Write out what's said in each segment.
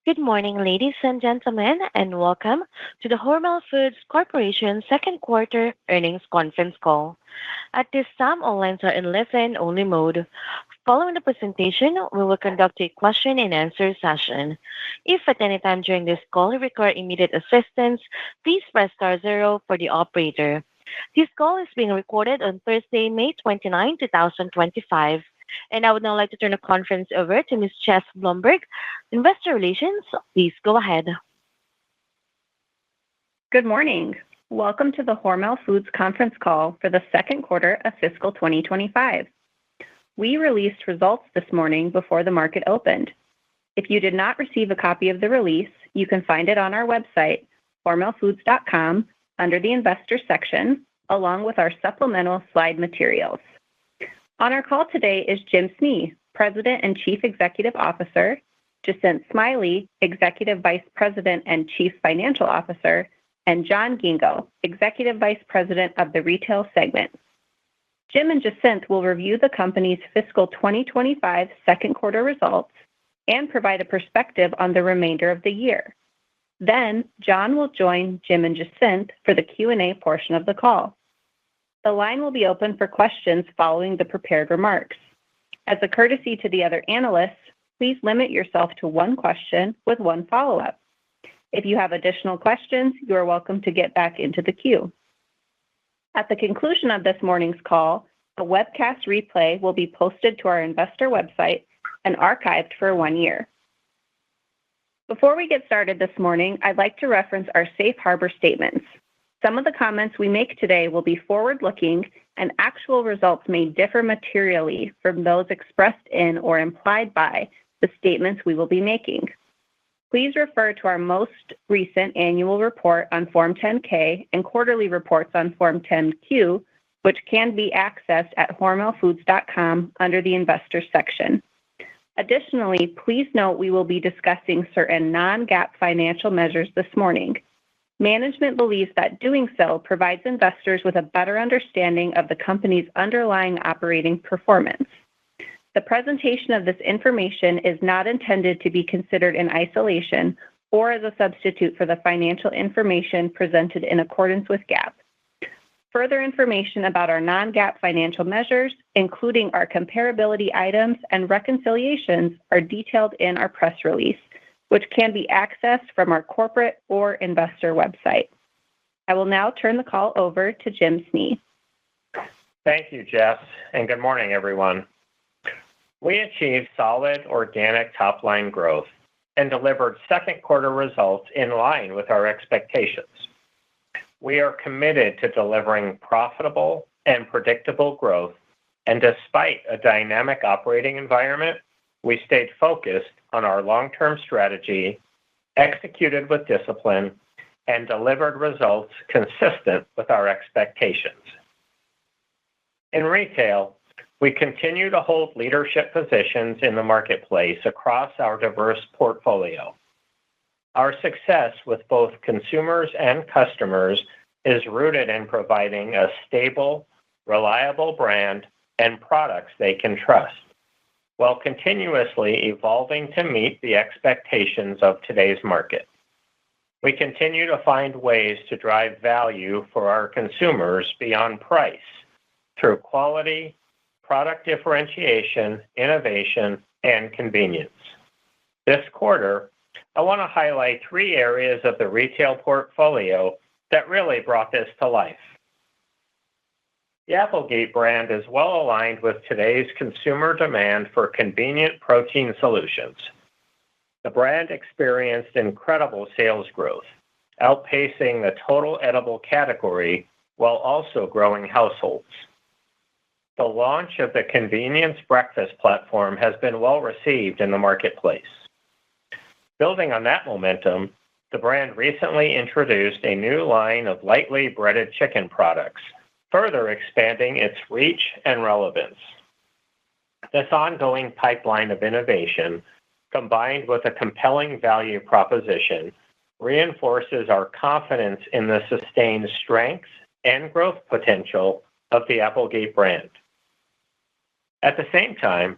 Good morning, ladies and gentlemen, and welcome to the Hormel Foods Corporation second quarter earnings conference call. At this time, all lines are in listen-only mode. Following the presentation, we will conduct a question-and-answer session. If at any time during this call you require immediate assistance, please press star zero for the operator. This call is being recorded on Thursday, May 29, 2025. And I would now like to turn the conference over to Ms. Jess Blomberg, Investor Relations. Please go ahead. Good morning. Welcome to the Hormel Foods conference call for the second quarter of fiscal 2025. We released results this morning before the market opened. If you did not receive a copy of the release, you can find it on our website, hormelfoods.com, under the Investor section, along with our supplemental slide materials. On our call today is Jim Snee, President and Chief Executive Officer, Jacinth Smiley, Executive Vice President and Chief Financial Officer, and John Ghingo, Executive Vice President of the Retail Segment. Jim and Jacinth will review the company's fiscal 2025 second quarter results and provide a perspective on the remainder of the year. Then, John will join Jim and Jacinth for the Q&A portion of the call. The line will be open for questions following the prepared remarks. As a courtesy to the other analysts, please limit yourself to one question with one follow-up. If you have additional questions, you are welcome to get back into the queue. At the conclusion of this morning's call, a webcast replay will be posted to our investor website and archived for 1 year. Before we get started this morning, I'd like to reference our safe harbor statements. Some of the comments we make today will be forward-looking, and actual results may differ materially from those expressed in or implied by the statements we will be making. Please refer to our most recent annual report on Form 10-K and quarterly reports on Form 10-Q, which can be accessed at hormelfoods.com under the Investors section. Additionally, please note we will be discussing certain non-GAAP financial measures this morning. Management believes that doing so provides investors with a better understanding of the company's underlying operating performance. The presentation of this information is not intended to be considered in isolation or as a substitute for the financial information presented in accordance with GAAP. Further information about our non-GAAP financial measures, including our comparability items and reconciliations, are detailed in our press release, which can be accessed from our corporate or investor website. I will now turn the call over to Jim Snee. Thank you, Jess, and good morning, everyone. We achieved solid organic top-line growth and delivered second quarter results in line with our expectations. We are committed to delivering profitable and predictable growth, and despite a dynamic operating environment, we stayed focused on our long-term strategy, executed with discipline, and delivered results consistent with our expectations. In retail, we continue to hold leadership positions in the marketplace across our diverse portfolio. Our success with both consumers and customers is rooted in providing a stable, reliable brand and products they can trust, while continuously evolving to meet the expectations of today's market. We continue to find ways to drive value for our consumers beyond price through quality, product differentiation, innovation, and convenience. This quarter, I want to highlight 3 areas of the retail portfolio that really brought this to life. The Applegate brand is well aligned with today's consumer demand for convenient protein solutions. The brand experienced incredible sales growth, outpacing the total edible category while also growing households. The launch of the convenience breakfast platform has been well received in the marketplace. Building on that momentum, the brand recently introduced a new line of lightly breaded chicken products, further expanding its reach and relevance. This ongoing pipeline of innovation, combined with a compelling value proposition, reinforces our confidence in the sustained strength and growth potential of the Applegate brand. At the same time,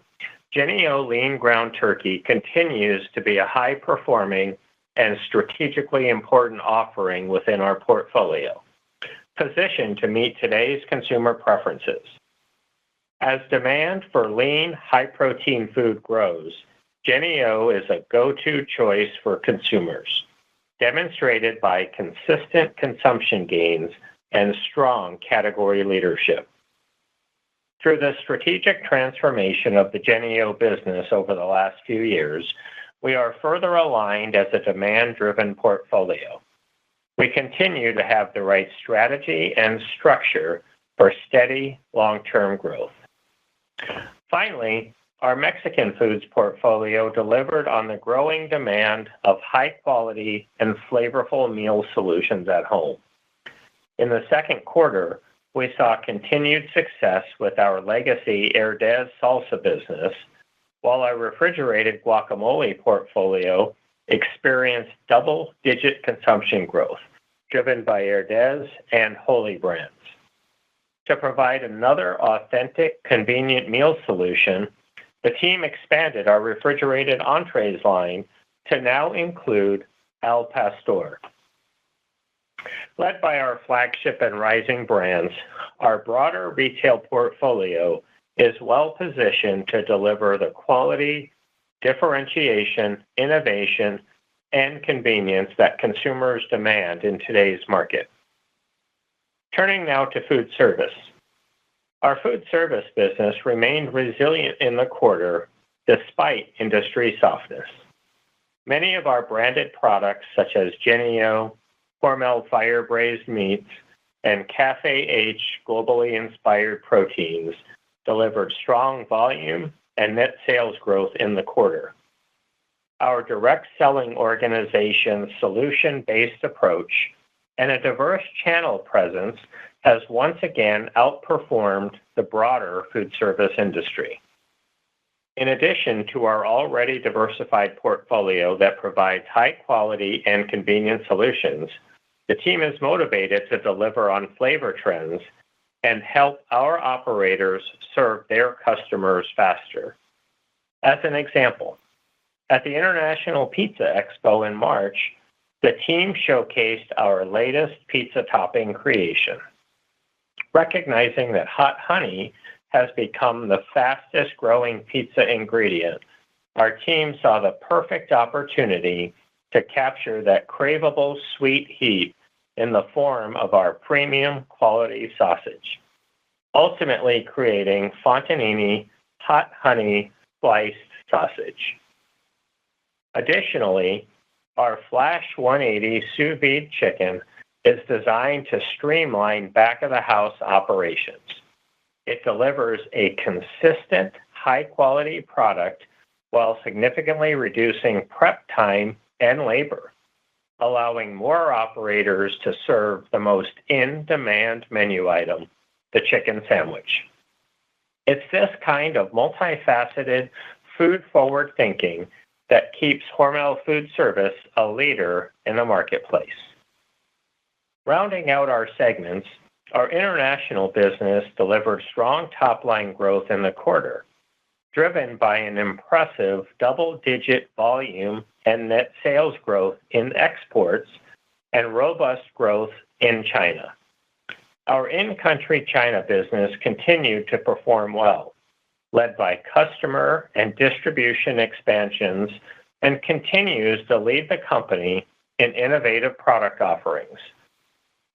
JENNIE-O lean ground turkey continues to be a high-performing and strategically important offering within our portfolio, positioned to meet today's consumer preferences. As demand for lean, high-protein food grows, JENNIE-O is a go-to choice for consumers, demonstrated by consistent consumption gains and strong category leadership. Through the strategic transformation of the JENNIE-O business over the last few years, we are further aligned as a demand-driven portfolio. We continue to have the right strategy and structure for steady, long-term growth. Finally, our Mexican foods portfolio delivered on the growing demand of high-quality and flavorful meal solutions at home. In the second quarter, we saw continued success with our legacy HRL salsa business, while our refrigerated guacamole portfolio experienced double-digit consumption growth, driven by HRL and Wholly brands. To provide another authentic, convenient meal solution, the team expanded our refrigerated entrees line to now include Al Pastor. Led by our flagship and rising brands, our broader retail portfolio is well-positioned to deliver the quality, differentiation, innovation, and convenience that consumers demand in today's market. Turning now to food service. Our food service business remained resilient in the quarter despite industry softness. Many of our branded products, such as JENNIE-O, Hormel fire-braised meats, and Cafe H globally inspired proteins, delivered strong volume and net sales growth in the quarter. Our direct selling organization's solution-based approach and a diverse channel presence has once again outperformed the broader food service industry. In addition to our already diversified portfolio that provides high quality and convenient solutions, the team is motivated to deliver on flavor trends and help our operators serve their customers faster. As an example, at the International Pizza Expo in March, the team showcased our latest pizza topping creation. Recognizing that hot honey has become the fastest growing pizza ingredient, our team saw the perfect opportunity to capture that craveable sweet heat in the form of our premium quality sausage, ultimately creating Fontanini hot honey sliced sausage. Additionally, our Flash 180 sous vide chicken is designed to streamline back-of-the-house operations. It delivers a consistent, high-quality product while significantly reducing prep time and labor, allowing more operators to serve the most in-demand menu item, the chicken sandwich. It's this kind of multifaceted, food-forward thinking that keeps Hormel Food Service a leader in the marketplace. Rounding out our segments, our international business delivered strong top-line growth in the quarter, driven by an impressive double-digit volume and net sales growth in exports and robust growth in China. Our in-country China business continued to perform well, led by customer and distribution expansions, and continues to lead the company in innovative product offerings.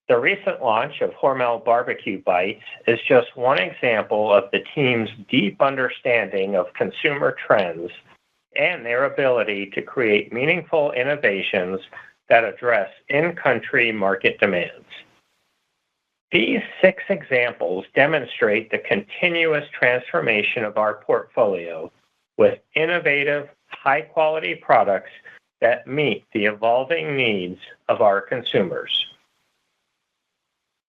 The recent launch of Hormel Barbecue Bites is just one example of the team's deep understanding of consumer trends and their ability to create meaningful innovations that address in-country market demands. These 6 examples demonstrate the continuous transformation of our portfolio with innovative, high-quality products that meet the evolving needs of our consumers.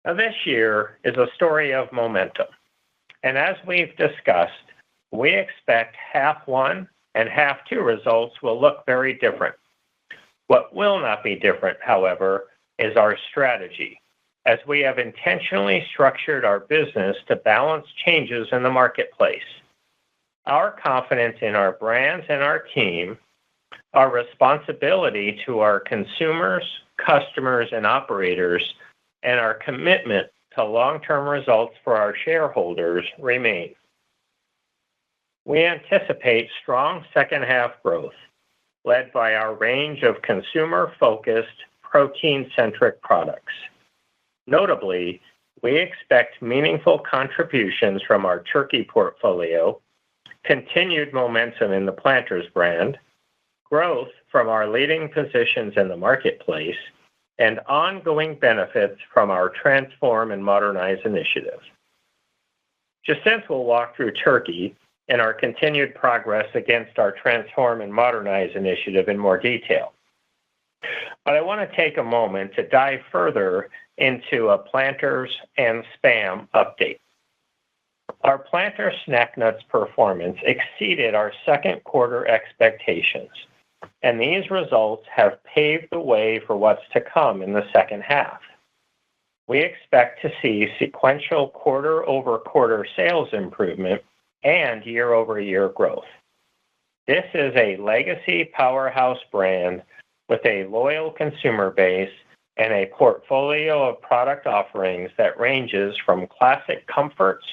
Now, this year is a story of momentum, and as we've discussed, we expect half one and half two results will look very different. What will not be different, however, is our strategy, as we have intentionally structured our business to balance changes in the marketplace. Our confidence in our brands and our team, our responsibility to our consumers, customers, and operators, and our commitment to long-term results for our shareholders remain. We anticipate strong second-half growth, led by our range of consumer-focused, protein-centric products. Notably, we expect meaningful contributions from our turkey portfolio, continued momentum in the Planters brand, growth from our leading positions in the marketplace, and ongoing benefits from our Transform and Modernize initiative. Jacinth will walk through turkey and our continued progress against our Transform and Modernize initiative in more detail. But I want to take a moment to dive further into a Planters and Spam update. Our Planters snack nuts performance exceeded our second quarter expectations, and these results have paved the way for what's to come in the second half. We expect to see sequential quarter-over-quarter sales improvement and year-over-year growth. This is a legacy powerhouse brand with a loyal consumer base and a portfolio of product offerings that ranges from classic comforts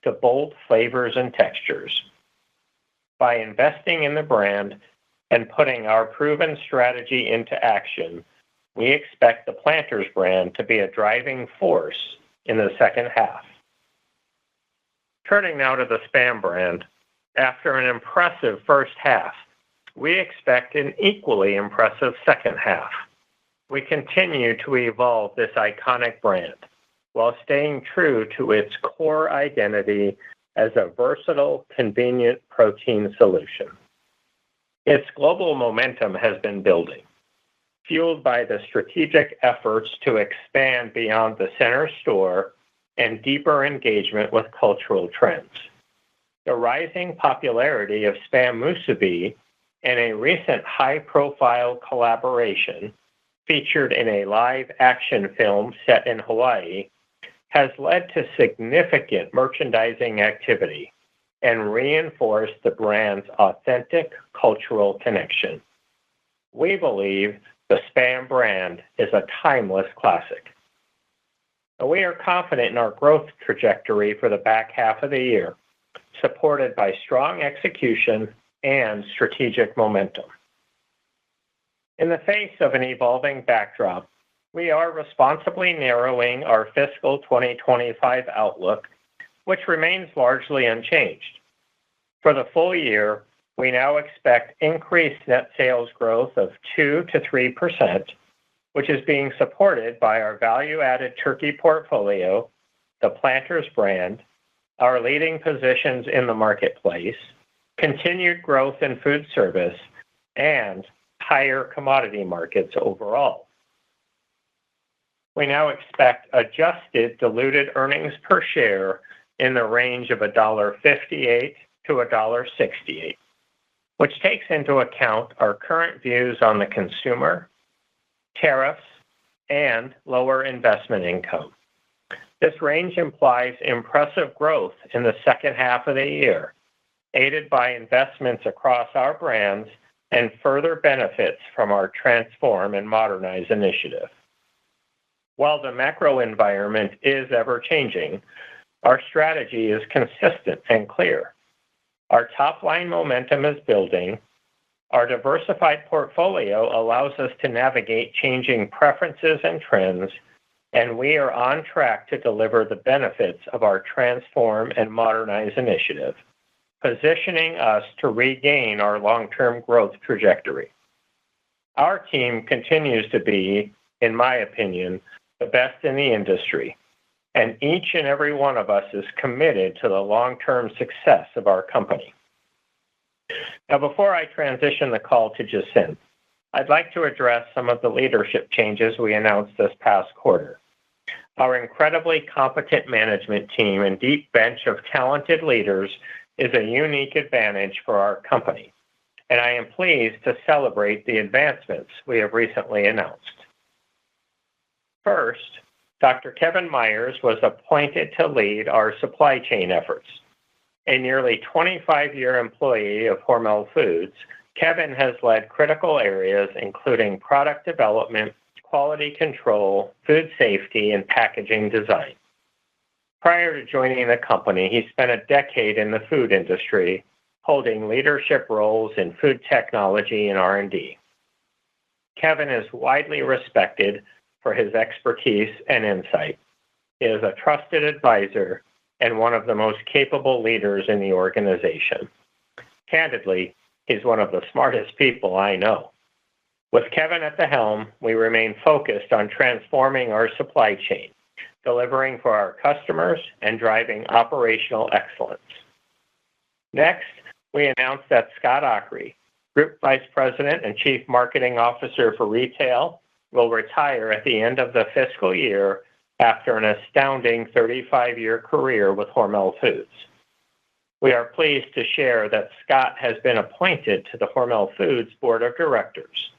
to bold flavors and textures. By investing in the brand and putting our proven strategy into action, we expect the Planters brand to be a driving force in the second half. Turning now to the Spam brand, after an impressive first half, we expect an equally impressive second half. We continue to evolve this iconic brand while staying true to its core identity as a versatile, convenient protein solution. Its global momentum has been building, fueled by the strategic efforts to expand beyond the center store and deeper engagement with cultural trends. The rising popularity of Spam musubi and a recent high-profile collaboration featured in a live-action film set in Hawaii has led to significant merchandising activity and reinforced the brand's authentic cultural connection. We believe the Spam brand is a timeless classic. We are confident in our growth trajectory for the back half of the year, supported by strong execution and strategic momentum. In the face of an evolving backdrop, we are responsibly narrowing our fiscal 2025 outlook, which remains largely unchanged. For the full year, we now expect increased net sales growth of 2 to 3%, which is being supported by our value-added turkey portfolio, the Planters brand, our leading positions in the marketplace, continued growth in food service, and higher commodity markets overall. We now expect adjusted diluted earnings per share in the range of $1.58 to $1.68, which takes into account our current views on the consumer, tariffs, and lower investment income. This range implies impressive growth in the second half of the year, aided by investments across our brands and further benefits from our Transform and Modernize initiative. While the macro environment is ever-changing, our strategy is consistent and clear. Our top-line momentum is building, our diversified portfolio allows us to navigate changing preferences and trends, and we are on track to deliver the benefits of our Transform and Modernize initiative, positioning us to regain our long-term growth trajectory. Our team continues to be, in my opinion, the best in the industry, and each and every one of us is committed to the long-term success of our company. Now, before I transition the call to Jacinth, I'd like to address some of the leadership changes we announced this past quarter. Our incredibly competent management team and deep bench of talented leaders is a unique advantage for our company, and I am pleased to celebrate the advancements we have recently announced. First, Dr. Kevin Myers was appointed to lead our supply chain efforts. A nearly 25-year employee of Hormel Foods, Kevin has led critical areas including product development, quality control, food safety, and packaging design. Prior to joining the company, he spent a decade in the food industry, holding leadership roles in food technology and R&D. Kevin is widely respected for his expertise and insight. He is a trusted advisor and one of the most capable leaders in the organization. Candidly, he's one of the smartest people I know. With Kevin at the helm, we remain focused on transforming our supply chain, delivering for our customers, and driving operational excellence. Next, we announced that Scott Ockery, Group Vice President and Chief Marketing Officer for Retail, will retire at the end of the fiscal year after an astounding 35-year career with Hormel Foods. We are pleased to share that Scott has been appointed to the Hormel Foods Board of Directors,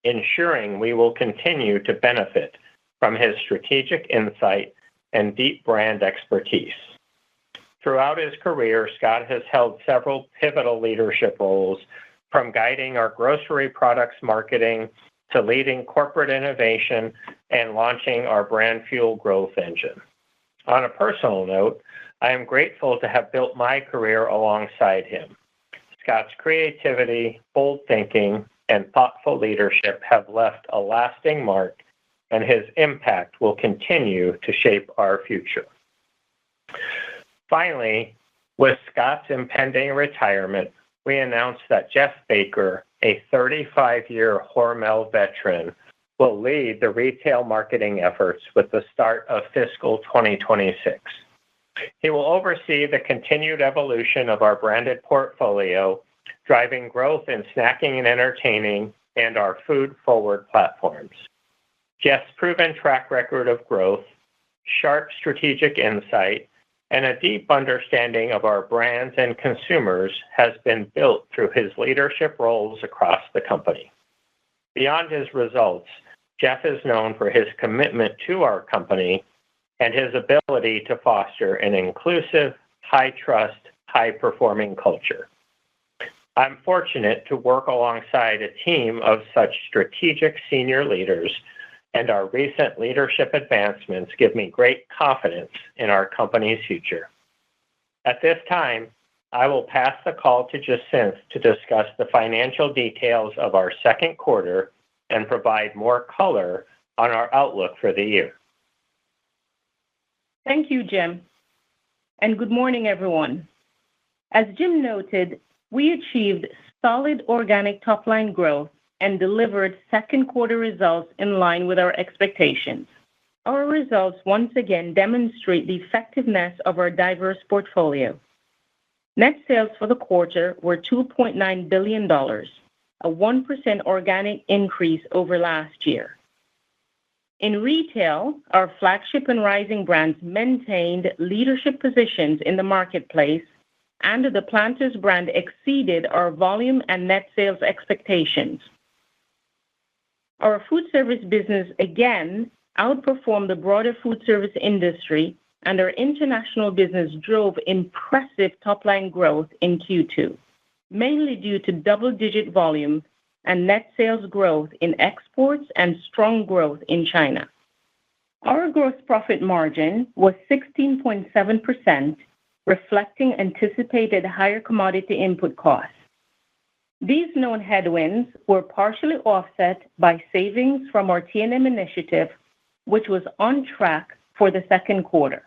ensuring we will continue to benefit from his strategic insight and deep brand expertise. Throughout his career, Scott has held several pivotal leadership roles, from guiding our grocery products marketing to leading corporate innovation and launching our brand fuel growth engine. On a personal note, I am grateful to have built my career alongside him. Scott's creativity, bold thinking, and thoughtful leadership have left a lasting mark, and his impact will continue to shape our future. Finally, with Scott's impending retirement, we announced that Jeff Baker, a 35-year Hormel veteran, will lead the retail marketing efforts with the start of fiscal 2026. He will oversee the continued evolution of our branded portfolio, driving growth in snacking and entertaining and our food-forward platforms. Jeff's proven track record of growth, sharp strategic insight, and a deep understanding of our brands and consumers has been built through his leadership roles across the company. Beyond his results, Jeff is known for his commitment to our company and his ability to foster an inclusive, high-trust, high-performing culture. I'm fortunate to work alongside a team of such strategic senior leaders, and our recent leadership advancements give me great confidence in our company's future. At this time, I will pass the call to Jacinth to discuss the financial details of our second quarter and provide more color on our outlook for the year. Thank you, Jim. And good morning, everyone. As Jim noted, we achieved solid organic top-line growth and delivered second quarter results in line with our expectations. Our results once again demonstrate the effectiveness of our diverse portfolio. Net sales for the quarter were $2.9 billion, a 1% organic increase over last year. In retail, our flagship and rising brands maintained leadership positions in the marketplace, and the Planters brand exceeded our volume and net sales expectations. Our food service business again outperformed the broader food service industry, and our international business drove impressive top-line growth in Q2, mainly due to double-digit volume and net sales growth in exports and strong growth in China. Our gross profit margin was 16.7%, reflecting anticipated higher commodity input costs. These known headwinds were partially offset by savings from our T&M initiative, which was on track for the second quarter.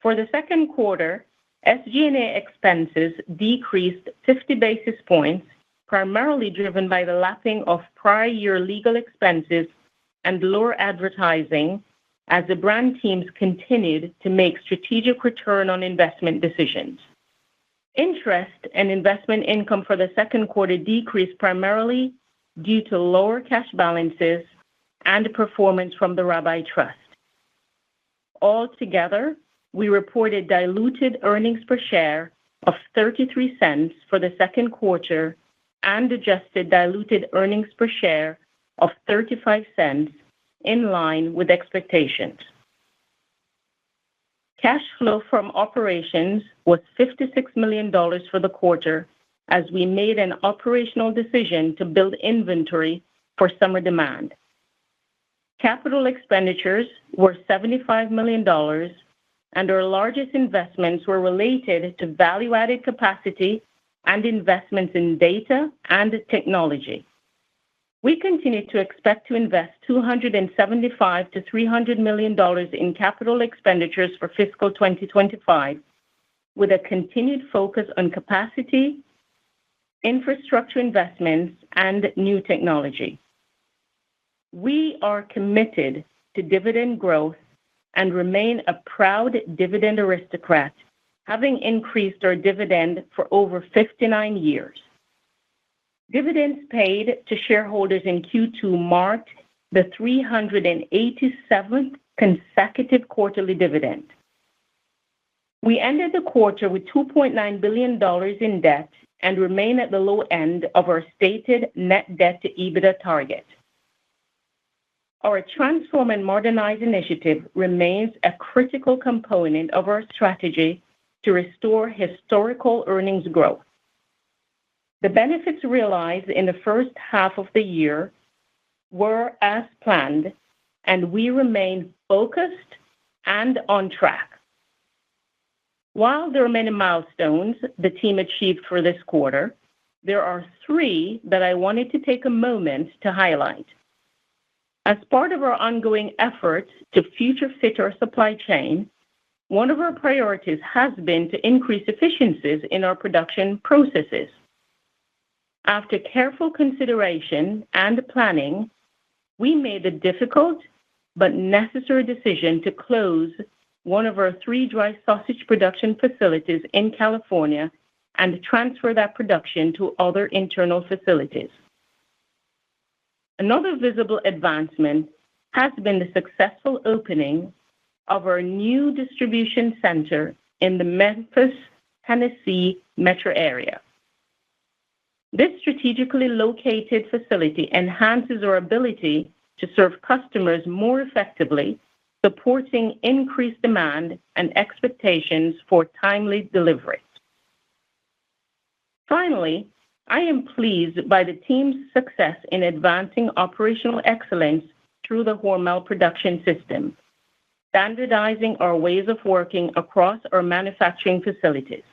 For the second quarter, SG&A expenses decreased 50 basis points, primarily driven by the lapping of prior year legal expenses and lower advertising as the brand teams continued to make strategic return on investment decisions. Interest and investment income for the second quarter decreased primarily due to lower cash balances and performance from the Rabbi Trust. Altogether, we reported diluted earnings per share of 33 cents for the second quarter and adjusted diluted earnings per share of 35 cents, in line with expectations. Cash flow from operations was $56 million for the quarter as we made an operational decision to build inventory for summer demand. Capital expenditures were $75 million, and our largest investments were related to value-added capacity and investments in data and technology. We continue to expect to invest $275 to $300 million in capital expenditures for fiscal 2025, with a continued focus on capacity, infrastructure investments, and new technology. We are committed to dividend growth and remain a proud dividend aristocrat, having increased our dividend for over 59 years. Dividends paid to shareholders in Q2 marked the 387th consecutive quarterly dividend. We ended the quarter with $2.9 billion in debt and remain at the low end of our stated net debt to EBITDA target. Our Transform and Modernize initiative remains a critical component of our strategy to restore historical earnings growth. The benefits realized in the first half of the year were as planned, and we remain focused and on track. While there are many milestones the team achieved for this quarter, there are three that I wanted to take a moment to highlight. As part of our ongoing efforts to future fit our supply chain, one of our priorities has been to increase efficiencies in our production processes. After careful consideration and planning, we made the difficult but necessary decision to close one of our 3 dry sausage production facilities in California and transfer that production to other internal facilities. Another visible advancement has been the successful opening of our new distribution center in the Memphis, Tennessee metro area. This strategically located facility enhances our ability to serve customers more effectively, supporting increased demand and expectations for timely delivery. Finally, I am pleased by the team's success in advancing operational excellence through the Hormel production system, standardizing our ways of working across our manufacturing facilities.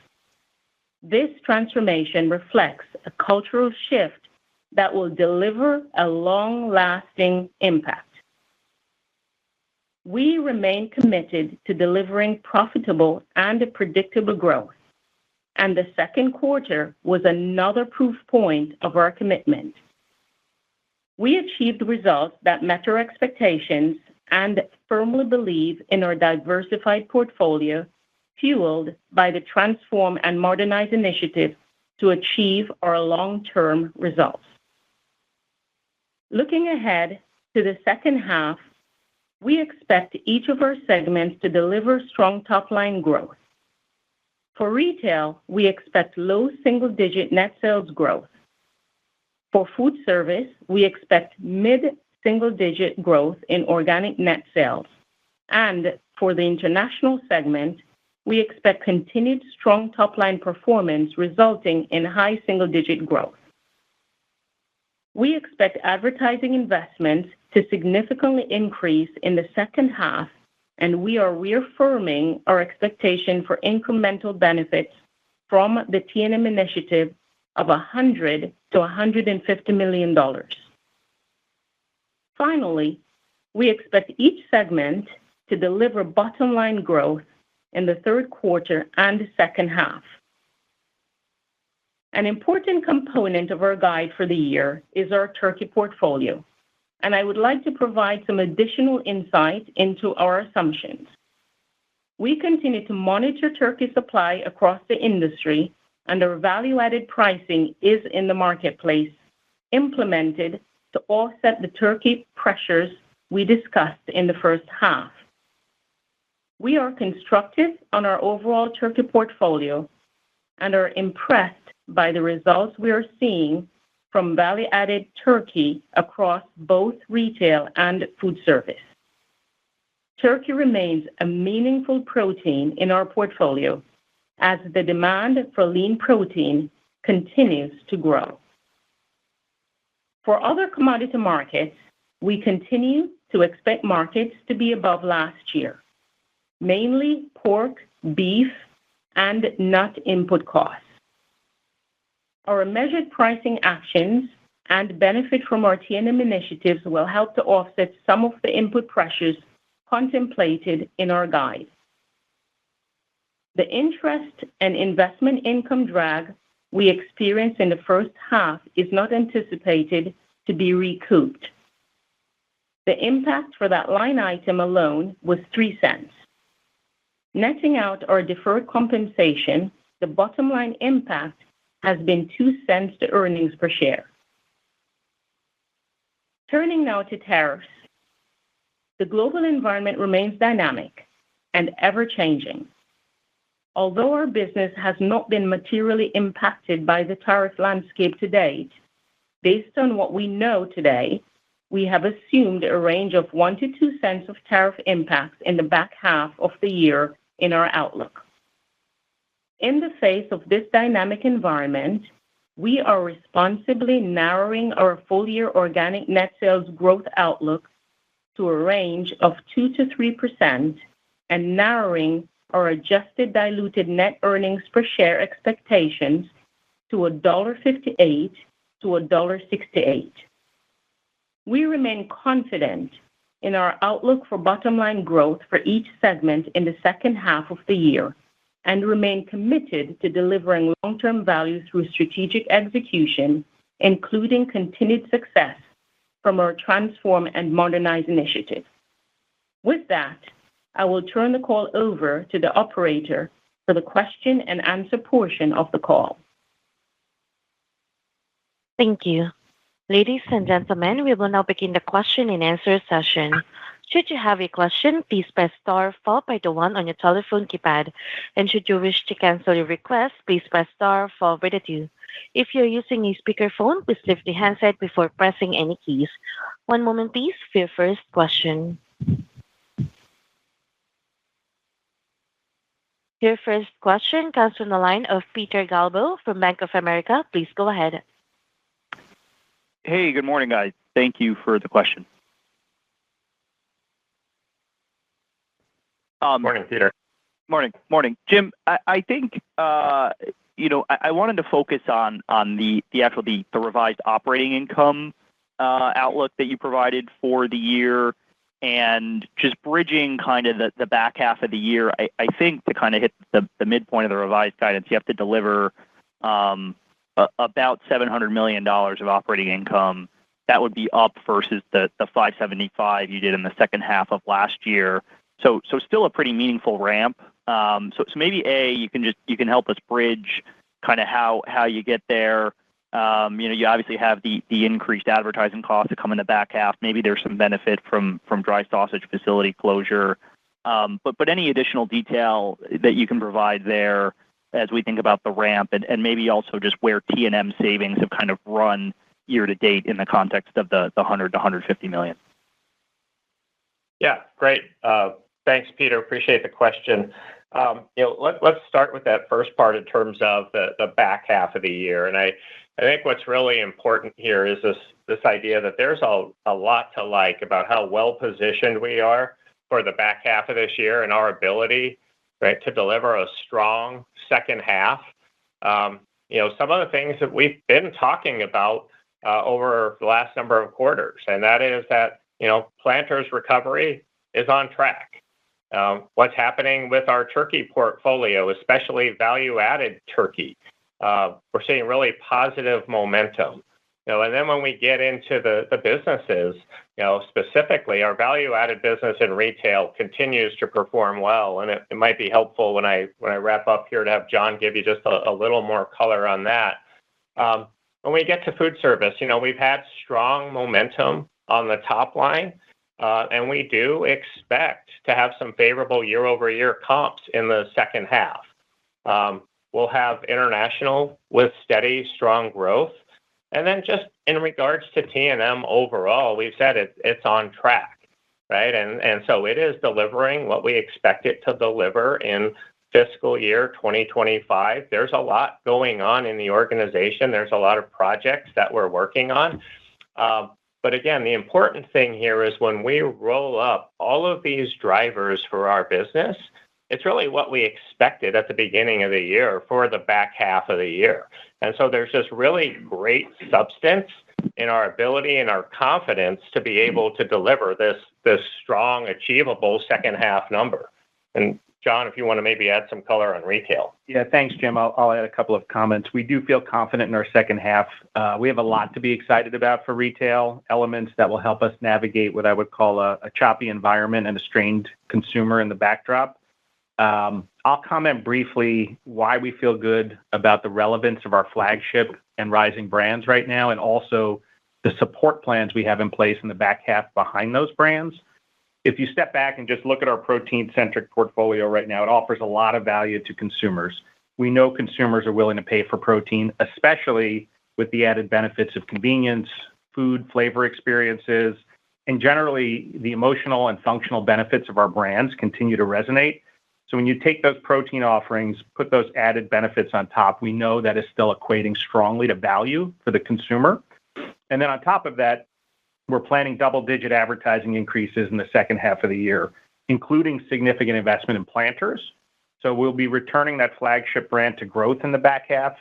This transformation reflects a cultural shift that will deliver a long-lasting impact. We remain committed to delivering profitable and predictable growth, and the second quarter was another proof point of our commitment. We achieved results that met our expectations and firmly believe in our diversified portfolio, fueled by the Transform and Modernize initiative to achieve our long-term results. Looking ahead to the second half, we expect each of our segments to deliver strong top-line growth. For retail, we expect low single-digit net sales growth. For food service, we expect mid-single-digit growth in organic net sales. And for the international segment, we expect continued strong top-line performance resulting in high single-digit growth. We expect advertising investments to significantly increase in the second half, and we are reaffirming our expectation for incremental benefits from the T&M initiative of $100 to $150 million. Finally, we expect each segment to deliver bottom-line growth in the third quarter and second half. An important component of our guide for the year is our turkey portfolio, and I would like to provide some additional insight into our assumptions. We continue to monitor turkey supply across the industry, and our value-added pricing is in the marketplace, implemented to offset the turkey pressures we discussed in the first half. We are constructive on our overall turkey portfolio and are impressed by the results we are seeing from value-added turkey across both retail and food service. turkey remains a meaningful protein in our portfolio as the demand for lean protein continues to grow. For other commodity markets, we continue to expect markets to be above last year, mainly pork, beef, and nut input costs. Our measured pricing actions and benefit from our T&M initiatives will help to offset some of the input pressures contemplated in our guide. The interest and investment income drag we experienced in the first half is not anticipated to be recouped. The impact for that line item alone was $0.03. Netting out our deferred compensation, the bottom line impact has been $0.02 to earnings per share. Turning now to tariffs. The global environment remains dynamic and ever-changing. Although our business has not been materially impacted by the tariff landscape to date, based on what we know today, we have assumed a range of 1 to 2 cents of tariff impacts in the back half of the year in our outlook. In the face of this dynamic environment, we are responsibly narrowing our full-year organic net sales growth outlook to a range of 2 to 3% and narrowing our adjusted diluted net earnings per share expectations to $1.58 to $1.68. We remain confident in our outlook for bottom line growth for each segment in the second half of the year and remain committed to delivering long-term value through strategic execution, including continued success from our Transform and Modernize initiative. With that, I will turn the call over to the operator for the question and answer portion of the call. Thank you. Ladies and gentlemen, we will now begin the question and answer session. Should you have a question, please press star followed by the 1 on your telephone keypad. And should you wish to cancel your request, please press star followed by the 2. If you're using a speakerphone, please lift the handset before pressing any keys. One moment, please, for your first question. Your first question comes from the line of Peter Galbo from Bank of America. Please go ahead. Hey, good morning, guys. Thank you for the question. Morning, Peter. Morning. Jim, I think, I wanted to focus on the revised operating income outlook that you provided for the year and just bridging kind of the back half of the year. I think to kind of hit the midpoint of the revised guidance, you have to deliver about $700 million of operating income. That would be up versus the $575 you did in the second half of last year. So still a pretty meaningful ramp. So maybe you can help us bridge kind of how you get there. You obviously have the increased advertising costs that come in the back half. Maybe there's some benefit from dry sausage facility closure. But any additional detail that you can provide there as we think about the ramp and maybe also just where T&M savings have kind of run year to date in the context of the 100 to 150 million. Yeah, great. Thanks, Peter. Appreciate the question. Let's start with that first part in terms of the back half of the year. And I think what's really important here is this idea that there's a lot to like about how well positioned we are for the back half of this year and our ability, right, to deliver a strong second half. Some of the things that we've been talking about over the last number of quarters, and that is that Planters recovery is on track. What's happening with our turkey portfolio, especially value-added turkey, we're seeing really positive momentum. And then when we get into the businesses, specifically our value-added business in retail continues to perform well. And it might be helpful when I wrap up here to have John give you just a little more color on that. When we get to food service, we've had strong momentum on the top line, and we do expect to have some favorable year-over-year comps in the second half. We'll have international with steady, strong growth. And then just in regards to T&M overall, we've said it's on track. right? And so it is delivering what we expect it to deliver in fiscal year 2025. There's a lot going on in the organization. There's a lot of projects that we're working on. But again, the important thing here is when we roll up all of these drivers for our business, it's really what we expected at the beginning of the year for the back half of the year. And so there's just really great substance in our ability and our confidence to be able to deliver this strong, achievable second half number. And John, if you want to maybe add some color on retail. Yeah, thanks, Jim. I'll add a couple of comments. We do feel confident in our second half. We have a lot to be excited about for retail, elements that will help us navigate what I would call a choppy environment and a strained consumer in the backdrop. I'll comment briefly why we feel good about the relevance of our flagship and rising brands right now, and also the support plans we have in place in the back half behind those brands. If you step back and just look at our protein-centric portfolio right now, it offers a lot of value to consumers. We know consumers are willing to pay for protein, especially with the added benefits of convenience, food, flavor experiences, and generally the emotional and functional benefits of our brands continue to resonate. So when you take those protein offerings, put those added benefits on top, we know that is still equating strongly to value for the consumer. And then on top of that, we're planning double-digit advertising increases in the second half of the year, including significant investment in Planters. So we'll be returning that flagship brand to growth in the back half.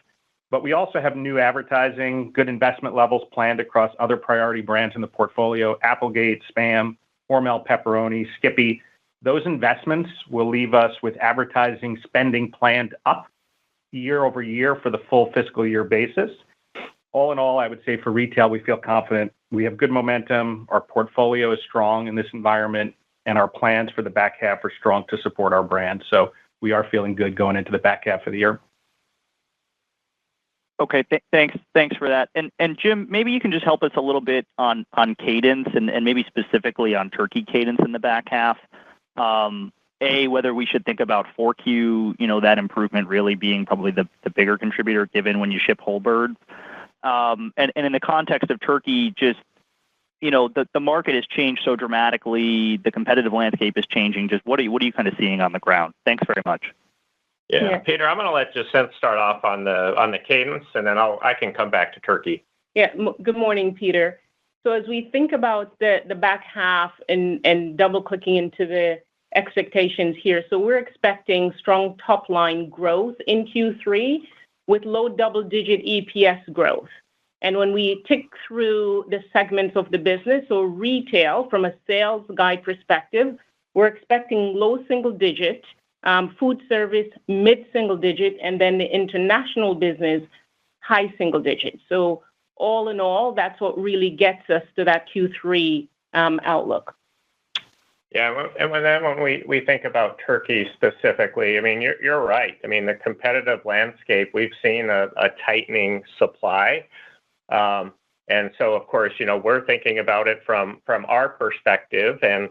But we also have new advertising, good investment levels planned across other priority brands in the portfolio, APPLEGATE, SPAM, Hormel Pepperoni, Skippy. Those investments will leave us with advertising spending planned up year over year for the full fiscal year basis. All in all, I would say for retail, we feel confident. We have good momentum. Our portfolio is strong in this environment, and our plans for the back half are strong to support our brand. So we are feeling good going into the back half of the year. Okay, thanks for that. And Jim, maybe you can just help us a little bit on cadence and maybe specifically on turkey cadence in the back half. Whether we should think about 4Q, that improvement really being probably the bigger contributor given when you ship whole bird. And in the context of turkey, just, the market has changed so dramatically. The competitive landscape is changing. Just what are you kind of seeing on the ground? Thanks very much. Yeah. Peter, I'm going to let Jacinth start off on the cadence, and then I can come back to turkey. Yeah. Good morning, Peter. So as we think about the back half and double-clicking into the expectations here, so we're expecting strong top-line growth in Q3 with low double-digit EPS growth. And when we tick through the segments of the business, so retail, from a sales guide perspective, we're expecting low single-digit, food service mid-single-digit, and then the international business high single-digit. So all in all, that's what really gets us to that Q3 outlook. Yeah, and when we think about turkey specifically, I mean, you're right. I mean, the competitive landscape, we've seen a tightening supply. And so, of course, we're thinking about it from our perspective and,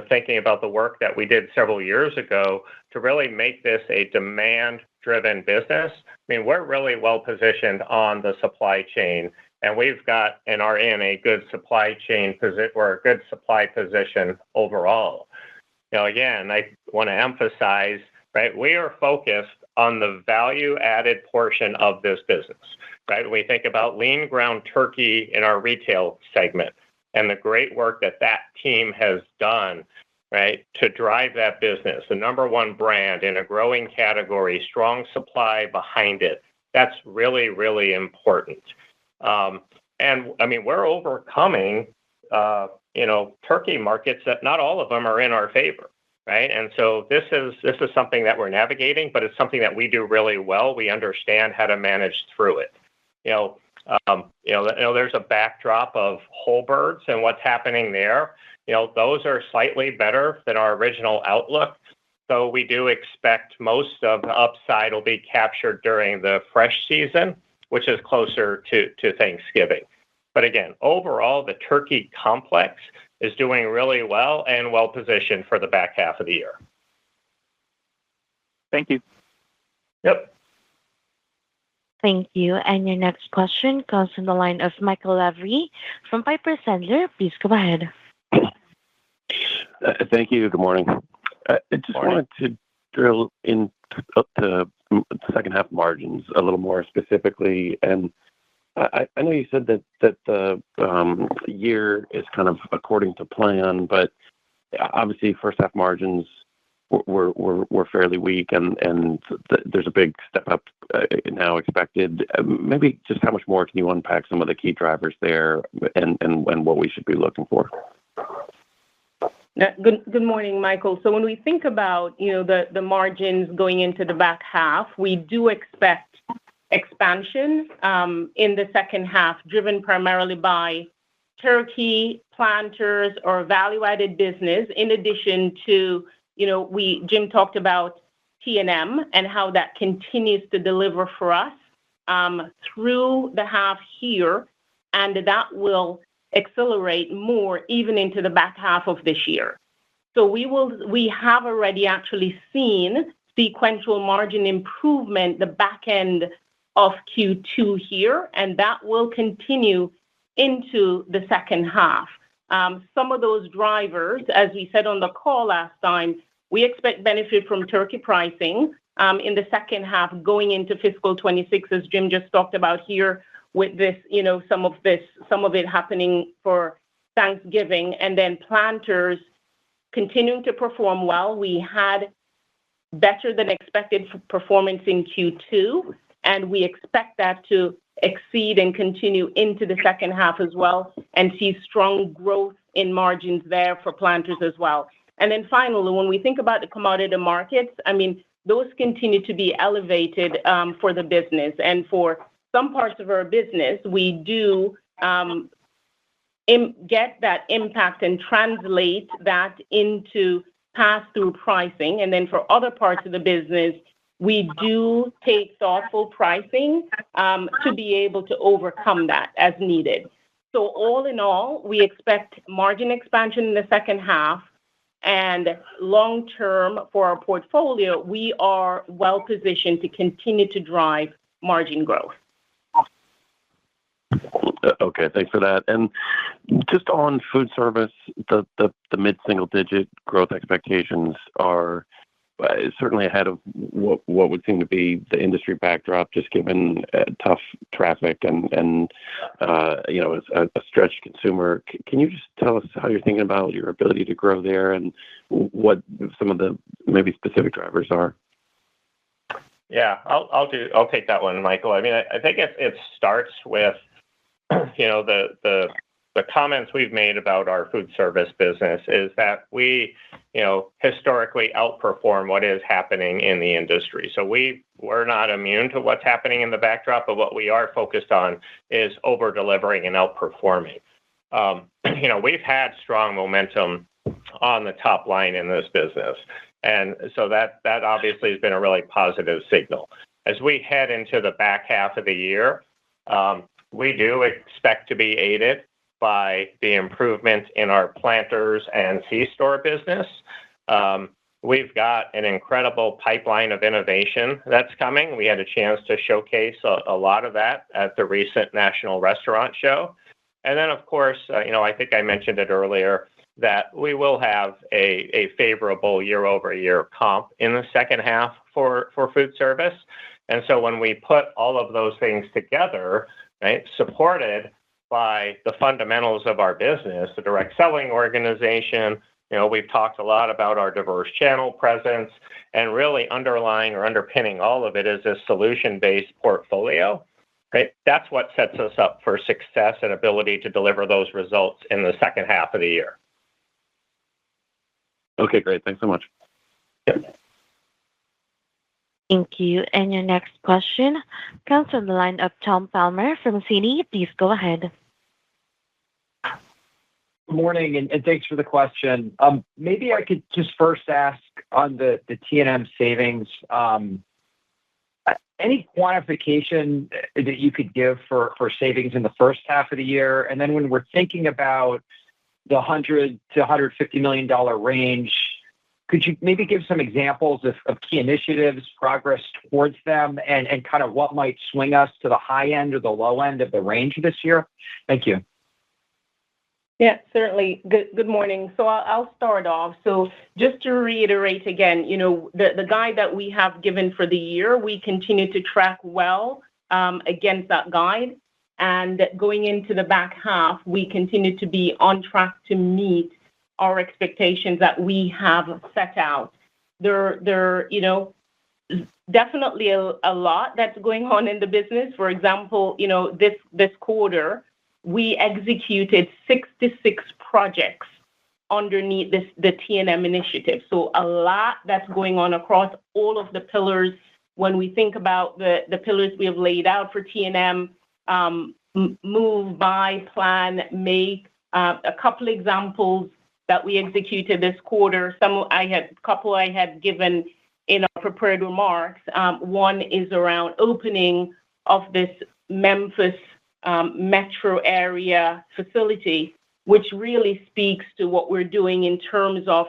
thinking about the work that we did several years ago to really make this a demand-driven business. I mean, we're really well-positioned on the supply chain, and we've got and are in a good supply chain position or a good supply position overall. Again, I want to emphasize, right, we are focused on the value-added portion of this business, right? When we think about lean ground turkey in our retail segment and the great work that team has done, right, to drive that business, the number one brand in a growing category, strong supply behind it, that's really, really important. And I mean, we're overcoming, turkey markets that not all of them are in our favor, right? And so this is something that we're navigating, but it's something that we do really well. We understand how to manage through it. There's a backdrop of whole birds and what's happening there. Those are slightly better than our original outlook. So we do expect most of the upside will be captured during the fresh season, which is closer to Thanksgiving. But again, overall, the turkey complex is doing really well and well-positioned for the back half of the year. Thank you. Yep. Thank you. And your next question comes from the line of Michael Lavery from Piper Sandler. Please go ahead. Thank you. Good morning. I just wanted to drill in up to the second half margins a little more specifically. And I know you said that the year is kind of according to plan, but obviously first half margins were fairly weak, and there's a big step up now expected. Maybe just how much more can you unpack some of the key drivers there and what we should be looking for? Good morning, Michael. So when we think about the margins going into the back half, we do expect expansion in the second half, driven primarily by turkey, planters, or value-added business. In addition to Jim talked about T&M and how that continues to deliver for us through the half here, and that will accelerate more even into the back half of this year. So we have already actually seen sequential margin improvement the back end of Q2 here, and that will continue into the second half. Some of those drivers, as we said on the call last time, we expect benefit from turkey pricing in the second half going into fiscal 26, as Jim just talked about here, with this, some of it happening for Thanksgiving, and then planters continuing to perform well. We had better than expected performance in Q2, and we expect that to exceed and continue into the second half as well, and see strong growth in margins there for planters as well. And then finally, when we think about the commodity markets, those continue to be elevated for the business. And for some parts of our business, we do get that impact and translate that into pass-through pricing. And then for other parts of the business, we do take thoughtful pricing to be able to overcome that as needed. So all in all, we expect margin expansion in the second half, and long-term for our portfolio, we are well-positioned to continue to drive margin growth. Okay, thanks for that. And just on food service, the mid-single-digit growth expectations are certainly ahead of what would seem to be the industry backdrop, just given tough traffic and a stretched consumer. Can you just tell us how you're thinking about your ability to grow there and what some of the maybe specific drivers are? Yeah, I'll take that one, Michael. I think it starts with the comments we've made about our food service business is that we historically outperform what is happening in the industry. So we're not immune to what's happening in the backdrop, but what we are focused on is over delivering and outperforming. We've had strong momentum on the top line in this business, and so that obviously has been a really positive signal. As we head into the back half of the year, we do expect to be aided by the improvement in our planters and C-store business. We've got an incredible pipeline of innovation that's coming. We had a chance to showcase a lot of that at the recent National Restaurant Show. And then, of course, I think I mentioned it earlier, that we will have a favorable year-over-year comp in the second half for food service. And so when we put all of those things together, right, supported by the fundamentals of our business, the direct selling organization, we've talked a lot about our diverse channel presence, and really underlying or underpinning all of it is a solution-based portfolio, right? That's what sets us up for success and ability to deliver those results in the second half of the year. Okay, great. Thanks so much. Yep. Thank you. And your next question comes from the line of Tom Palmer from Citi. Please go ahead. Good morning, and thanks for the question. Maybe I could just first ask on the T&M savings, any quantification that you could give for savings in the first half of the year? And then when we're thinking about the $100 to $150 million range, could you maybe give some examples of key initiatives, progress towards them, and kind of what might swing us to the high end or the low end of the range this year? Thank you. Yeah, certainly. Good morning. So I'll start off. So just to reiterate again, the guide that we have given for the year, we continue to track well against that guide. And going into the back half, we continue to be on track to meet our expectations that we have set out. There definitely a lot that's going on in the business. For example, this quarter, we executed 66 projects underneath the T&M initiative. So a lot that's going on across all of the pillars. When we think about the pillars we have laid out for T&M, move, buy, plan, make, a couple examples that we executed this quarter. A couple I had given in our prepared remarks. One is around opening of this Memphis metro area facility, which really speaks to what we're doing in terms of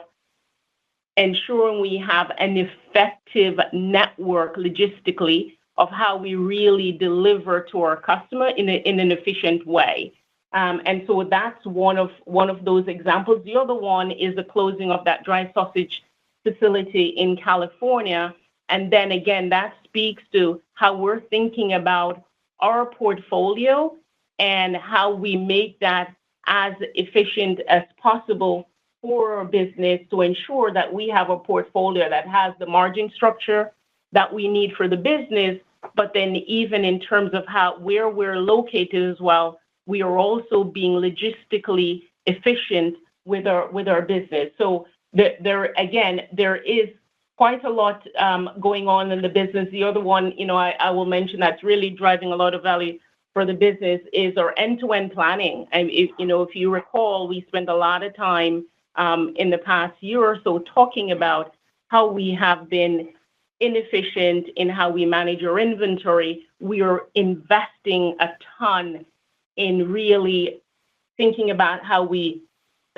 ensuring we have an effective network logistically of how we really deliver to our customer in an efficient way. And so that's one of those examples. The other one is the closing of that dry sausage facility in California. And then again, that speaks to how we're thinking about our portfolio and how we make that as efficient as possible for our business to ensure that we have a portfolio that has the margin structure that we need for the business, but then even in terms of where we're located as well, we are also being logistically efficient with our business. So there is quite a lot going on in the business. The other one, I will mention that's really driving a lot of value for the business is our end-to-end planning. And if you recall, we spent a lot of time in the past year or so talking about how we have been inefficient in how we manage our inventory. We are investing a ton in really thinking about how we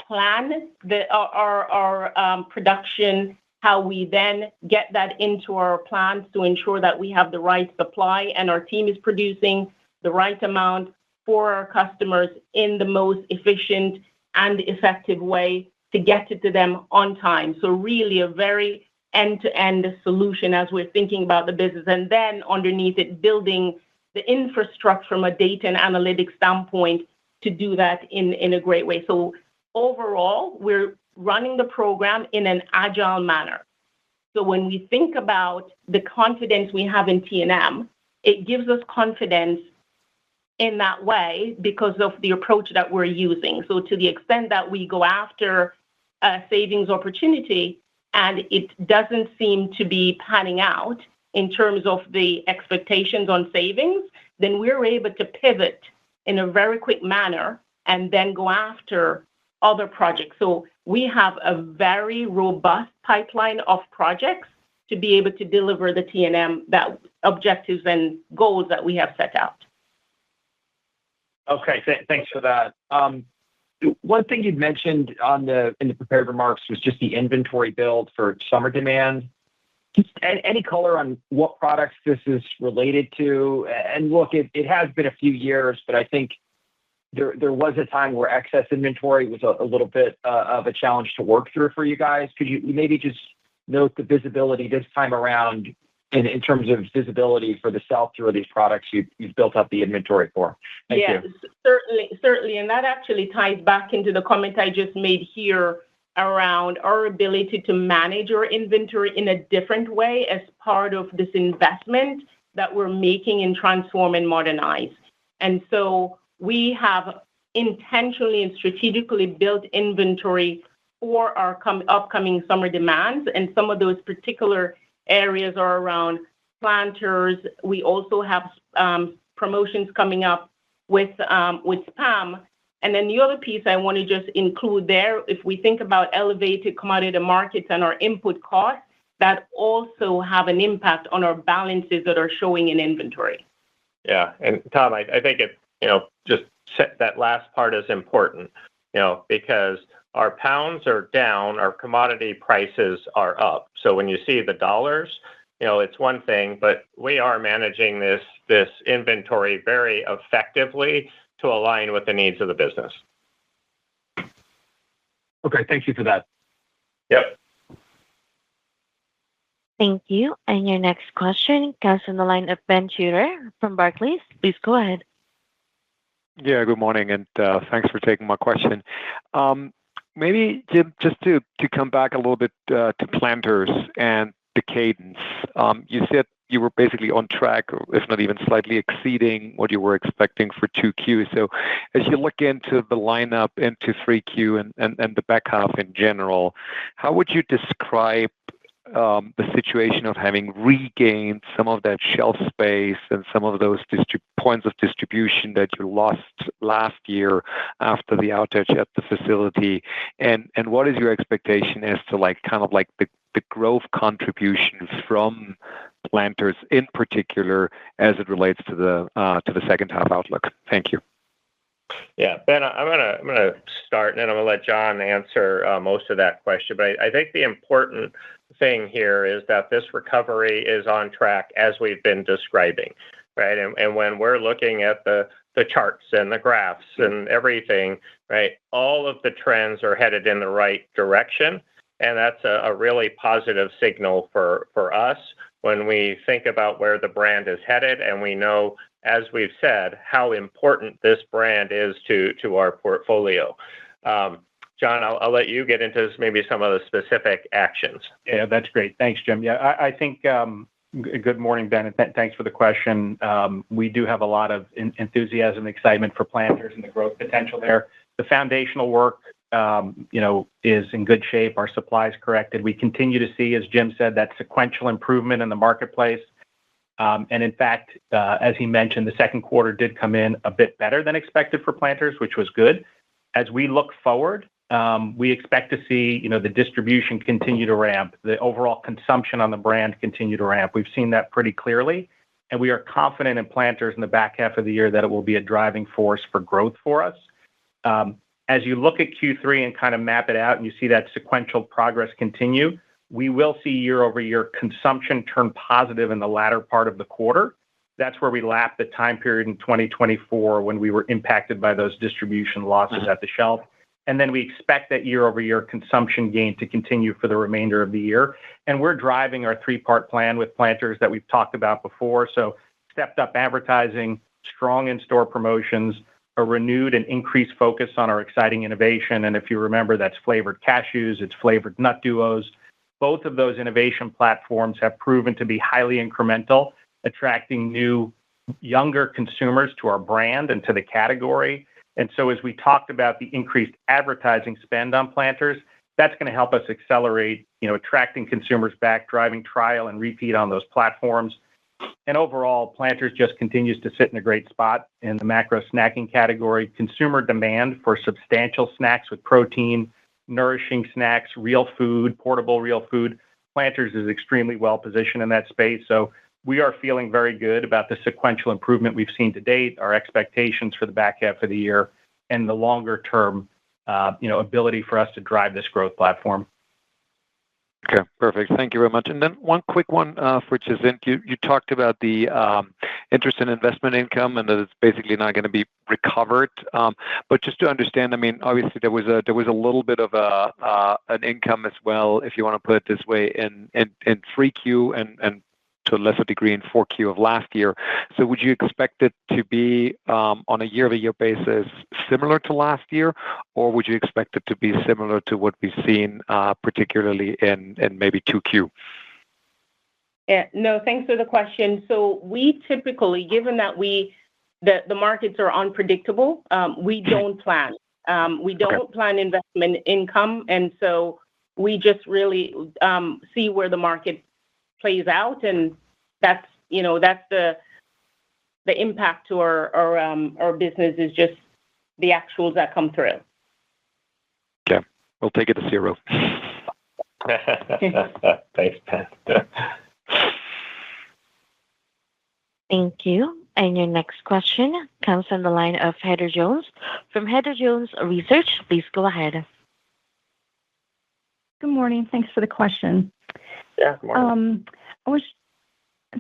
plan our production, how we then get that into our plans to ensure that we have the right supply and our team is producing the right amount for our customers in the most efficient and effective way to get it to them on time. So really a very end-to-end solution as we're thinking about the business. And then underneath it, building the infrastructure from a data and analytics standpoint to do that in a great way. So overall, we're running the program in an agile manner. So when we think about the confidence we have in T&M, it gives us confidence in that way because of the approach that we're using. So to the extent that we go after a savings opportunity and it doesn't seem to be panning out in terms of the expectations on savings, then we're able to pivot in a very quick manner and then go after other projects. So we have a very robust pipeline of projects to be able to deliver the T&M objectives and goals that we have set out. Okay, thanks for that. One thing you'd mentioned in the prepared remarks was just the inventory build for summer demand. Just any color on what products this is related to? And look, it has been a few years, but I think there was a time where excess inventory was a little bit of a challenge to work through for you guys. Could you maybe just note the visibility this time around in terms of visibility for the sell-through of these products you've built up the inventory for? Thank you. Certainly. And that actually ties back into the comment I just made here around our ability to manage our inventory in a different way as part of this investment that we're making in Transform and Modernize. And so we have intentionally and strategically built inventory for our upcoming summer demands. And some of those particular areas are around planters. We also have promotions coming up with SPAM. And then the other piece I want to just include there, if we think about elevated commodity markets and our input costs, that also have an impact on our balances that are showing in inventory. Yeah, and Tom, I think just that last part is important, because our pounds are down, our commodity prices are up. So when you see the dollars, it's one thing, but we are managing this inventory very effectively to align with the needs of the business. Okay, thank you for that. Yep. Thank you. And your next question comes from the line of Ben Shooter from Barclays. Please go ahead. Yeah, good morning, and thanks for taking my question. Maybe, Jim, just to come back a little bit to Planters and the cadence. You said you were basically on track, if not even slightly exceeding what you were expecting for 2Q. So as you look into the lineup into 3Q and the back half in general, how would you describe the situation of having regained some of that shelf space and some of those points of distribution that you lost last year after the outage at the facility? And what is your expectation as to the growth contribution from Planters in particular as it relates to the second half outlook? Thank you. Yeah, Ben, I'm gonna start, and then I'm gonna let John answer most of that question. But I think the important thing here is that this recovery is on track as we've been describing, right? And when we're looking at the charts and the graphs and everything, right, all of the trends are headed in the right direction, and that's a really positive signal for us when we think about where the brand is headed, and we know, as we've said, how important this brand is to our portfolio. John, I'll let you get into maybe some of the specific actions. Yeah, that's great. Thanks, Jim. Yeah, I think, good morning, Ben, and thanks for the question. We do have a lot of enthusiasm and excitement for Planters and the growth potential there. The foundational work, is in good shape. Our supply is corrected. We continue to see, as Jim said, that sequential improvement in the marketplace. And in fact, as he mentioned, the second quarter did come in a bit better than expected for Planters, which was good. As we look forward, we expect to see, the distribution continue to ramp, the overall consumption on the brand continue to ramp. We've seen that pretty clearly, and we are confident in Planters in the back half of the year that it will be a driving force for growth for us. As you look at Q3 and kind of map it out and you see that sequential progress continue, we will see year-over-year consumption turn positive in the latter part of the quarter. That's where we lap the time period in 2024 when we were impacted by those distribution losses at the shelf. And then we expect that year-over-year consumption gain to continue for the remainder of the year. And we're driving our three-part plan with Planters that we've talked about before. So stepped up advertising, strong in-store promotions, a renewed and increased focus on our exciting innovation. And if you remember, that's flavored cashews, it's flavored nut duos. Both of those innovation platforms have proven to be highly incremental, attracting new, younger consumers to our brand and to the category. And so as we talked about the increased advertising spend on Planters, that's going to help us accelerate, attracting consumers back, driving trial and repeat on those platforms. And overall, Planters just continues to sit in a great spot in the macro snacking category. Consumer demand for substantial snacks with protein, nourishing snacks, real food, portable real food. Planters is extremely well positioned in that space. So we are feeling very good about the sequential improvement we've seen to date, our expectations for the back half of the year, and the longer term, ability for us to drive this growth platform. Okay, perfect. Thank you very much. And then one quick one for Jacinth. You talked about the interest and investment income and that it's basically not going to be recovered. But just to understand, obviously there was a little bit of an income as well, if you want to put it this way, in 3Q and to a lesser degree in 4Q of last year. So would you expect it to be on a year-over-year basis similar to last year, or would you expect it to be similar to what we've seen, particularly in maybe 2Q? Yeah, no, thanks for the question. So we typically, given that the markets are unpredictable, we don't plan. We don't plan investment income, and so we just really see where the market plays out, and that's the impact to our business is just the actuals that come through. Okay, we'll take it to 0. Thanks, Pat. Thank you. And your next question comes from the line of Heather Jones from Heather Jones Research. Please go ahead. Good morning. Thanks for the question. Yeah, good morning.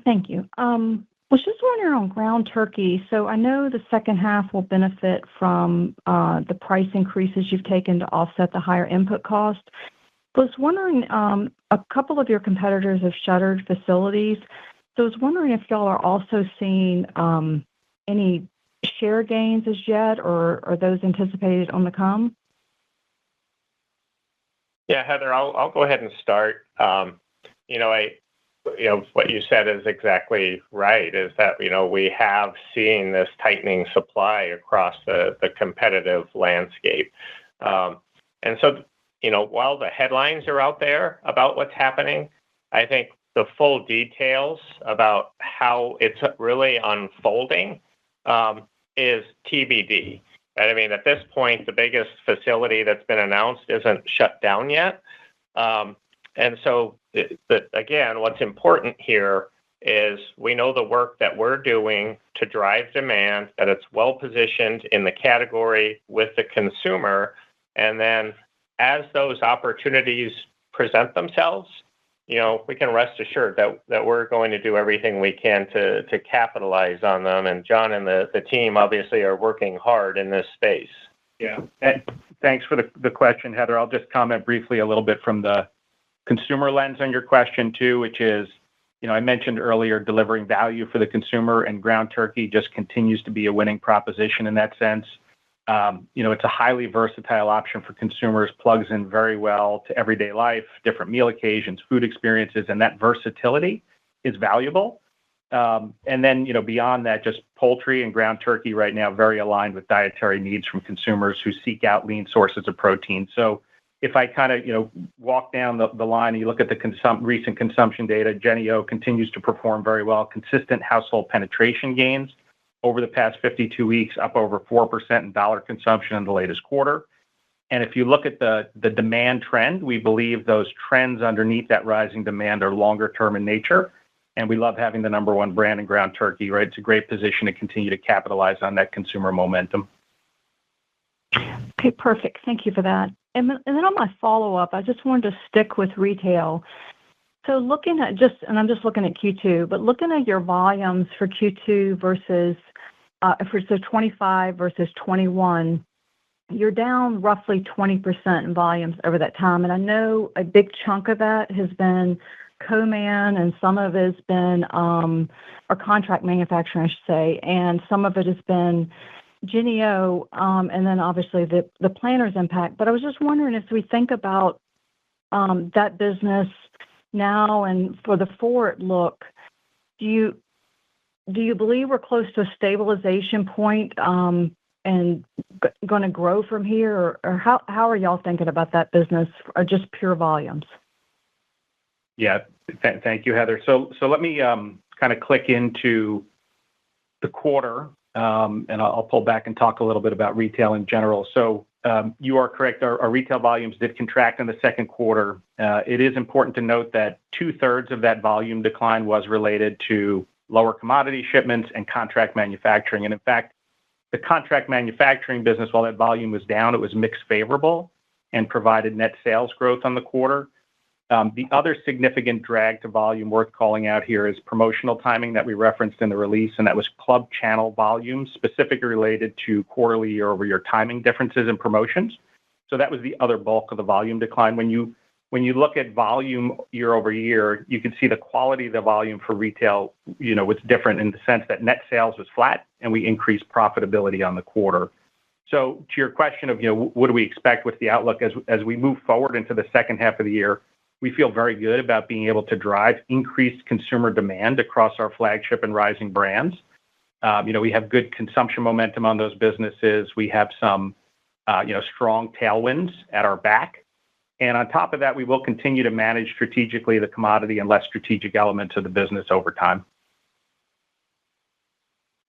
Thank you. Was just wondering on ground turkey. So I know the second half will benefit from the price increases you've taken to offset the higher input cost. I was wondering, a couple of your competitors have shuttered facilities. So I was wondering if y'all are also seeing any share gains as yet, or are those anticipated on the come? Yeah, Heather, I'll go ahead and start. What you said is exactly right, is that, we have seen this tightening supply across the competitive landscape. And so, while the headlines are out there about what's happening, I think the full details about how it's really unfolding is TBD. Right? I mean, at this point, the biggest facility that's been announced isn't shut down yet. And so, again, what's important here is we know the work that we're doing to drive demand, that it's well-positioned in the category with the consumer. And then as those opportunities present themselves, we can rest assured that we're going to do everything we can to capitalize on them. And John and the team obviously are working hard in this space. Yeah. Thanks for the question, Heather. I'll just comment briefly a little bit from the consumer lens on your question too, which is, I mentioned earlier, delivering value for the consumer, and ground turkey just continues to be a winning proposition in that sense. It's a highly versatile option for consumers, plugs in very well to everyday life, different meal occasions, food experiences, and that versatility is valuable. And then, beyond that, just poultry and ground turkey right now very aligned with dietary needs from consumers who seek out lean sources of protein. So if I kind of, walk down the line and you look at the recent consumption data, JENNIE-O continues to perform very well, consistent household penetration gains over the past 52 weeks, up over 4% in dollar consumption in the latest quarter. And if you look at the demand trend, we believe those trends underneath that rising demand are longer term in nature. And we love having the number one brand in ground turkey, right? It's a great position to continue to capitalize on that consumer momentum. Okay, perfect. Thank you for that. And then on my follow-up, I just wanted to stick with retail. So looking at and I'm just looking at Q2, but looking at your volumes for Q2 versus, so 25 versus 21, you're down roughly 20% in volumes over that time. And I know a big chunk of that has been co-man, and some of it has been, or contract manufacturing, I should say, and some of it has been JENNIE-O, and then obviously the Planters impact. But I was just wondering, as we think about that business now and for the forward look, do you believe we're close to a stabilization point and going to grow from here, or how are y'all thinking about that business, or just pure volumes? Yeah, thank you, Heather. So let me kind of click into the quarter, and I'll pull back and talk a little bit about retail in general. So you are correct. Our retail volumes did contract in the second quarter. It is important to note that 2/3 of that volume decline was related to lower commodity shipments and contract manufacturing. And in fact, the contract manufacturing business, while that volume was down, it was mixed favorable and provided net sales growth on the quarter. The other significant drag to volume worth calling out here is promotional timing that we referenced in the release, and that was club channel volume, specifically related to quarterly year-over-year timing differences in promotions. So that was the other bulk of the volume decline. When you look at volume year-over-year, you can see the quality of the volume for retail, was different in the sense that net sales was flat and we increased profitability on the quarter. So to your question of, what do we expect with the outlook as we move forward into the second half of the year, we feel very good about being able to drive increased consumer demand across our flagship and rising brands. We have good consumption momentum on those businesses. We have some, strong tailwinds at our back. And on top of that, we will continue to manage strategically the commodity and less strategic elements of the business over time.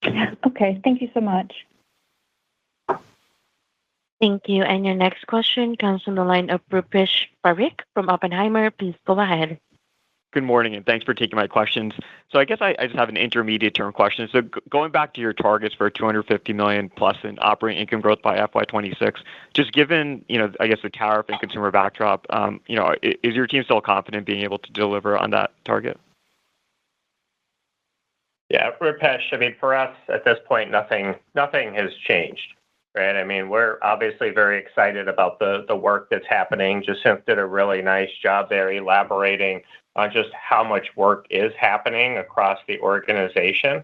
Okay, thank you so much. Thank you. And your next question comes from the line of Rupesh Parikh from Oppenheimer. Please go ahead. Good morning, and thanks for taking my questions. So I guess I just have an intermediate term question. So going back to your targets for $250 million plus in operating income growth by FY26, just given, I guess the tariff and consumer backdrop, is your team still confident being able to deliver on that target? Yeah, Rupesh, I mean, for us at this point, nothing has changed, right? I mean, we're obviously very excited about the work that's happening. Jacinth did a really nice job there elaborating on just how much work is happening across the organization.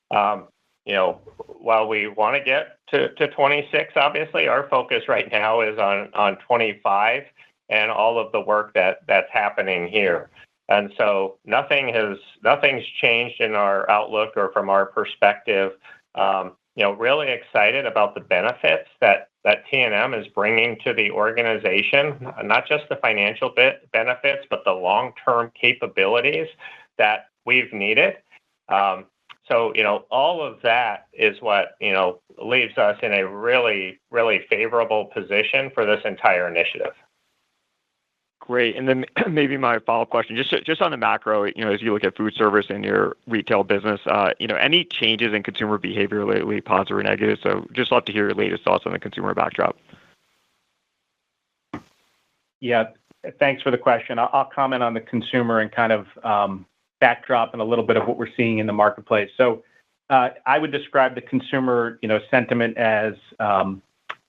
While we want to get to 26, obviously, our focus right now is on 25 and all of the work that's happening here. And so nothing's changed in our outlook or from our perspective. Really excited about the benefits that T&M is bringing to the organization, not just the financial benefits, but the long-term capabilities that we've needed. So, all of that is what, leaves us in a really, really favorable position for this entire initiative. Great. And then maybe my follow-up question, just on the macro, as you look at food service in your retail business, any changes in consumer behavior lately, positive or negative? So just love to hear your latest thoughts on the consumer backdrop. Yeah, thanks for the question. I'll comment on the consumer and kind of backdrop and a little bit of what we're seeing in the marketplace. So I would describe the consumer, sentiment as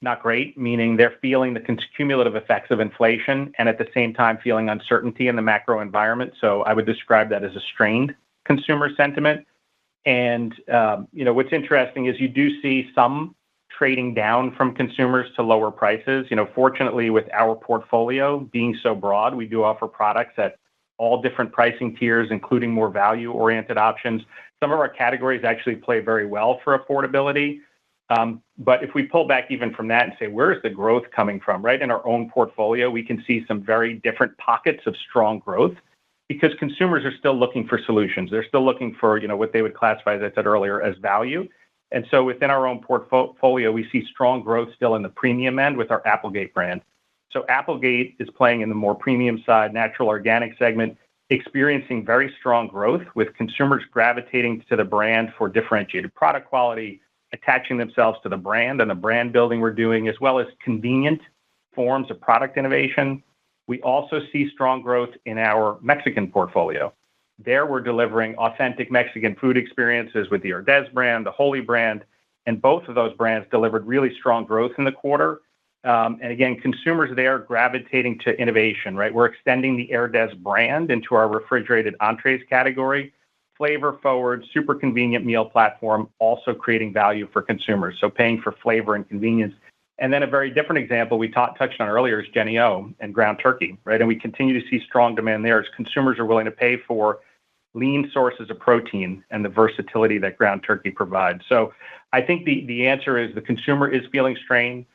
not great, meaning they're feeling the cumulative effects of inflation and at the same time feeling uncertainty in the macro environment. So I would describe that as a strained consumer sentiment. And, what's interesting is you do see some trading down from consumers to lower prices. Fortunately, with our portfolio being so broad, we do offer products at all different pricing tiers, including more value-oriented options. Some of our categories actually play very well for affordability. But if we pull back even from that and say, where's the growth coming from, right? In our own portfolio, we can see some very different pockets of strong growth because consumers are still looking for solutions. They're still looking for, what they would classify, as I said earlier, as value. And so within our own portfolio, we see strong growth still in the premium end with our APPLEGATE brand. So APPLEGATE is playing in the more premium side, natural organic segment, experiencing very strong growth with consumers gravitating to the brand for differentiated product quality, attaching themselves to the brand and the brand building we're doing, as well as convenient forms of product innovation. We also see strong growth in our Mexican portfolio. There we're delivering authentic Mexican food experiences with the HRL brand, the Holy brand, and both of those brands delivered really strong growth in the quarter. And again, consumers there gravitating to innovation, right? We're extending the HRL brand into our refrigerated entrees category. Flavor forward, super convenient meal platform, also creating value for consumers. So paying for flavor and convenience. And then a very different example we touched on earlier is JENNIE-O and ground turkey, right? And we continue to see strong demand there as consumers are willing to pay for lean sources of protein and the versatility that ground turkey provides. So I think the answer is the consumer is feeling strained.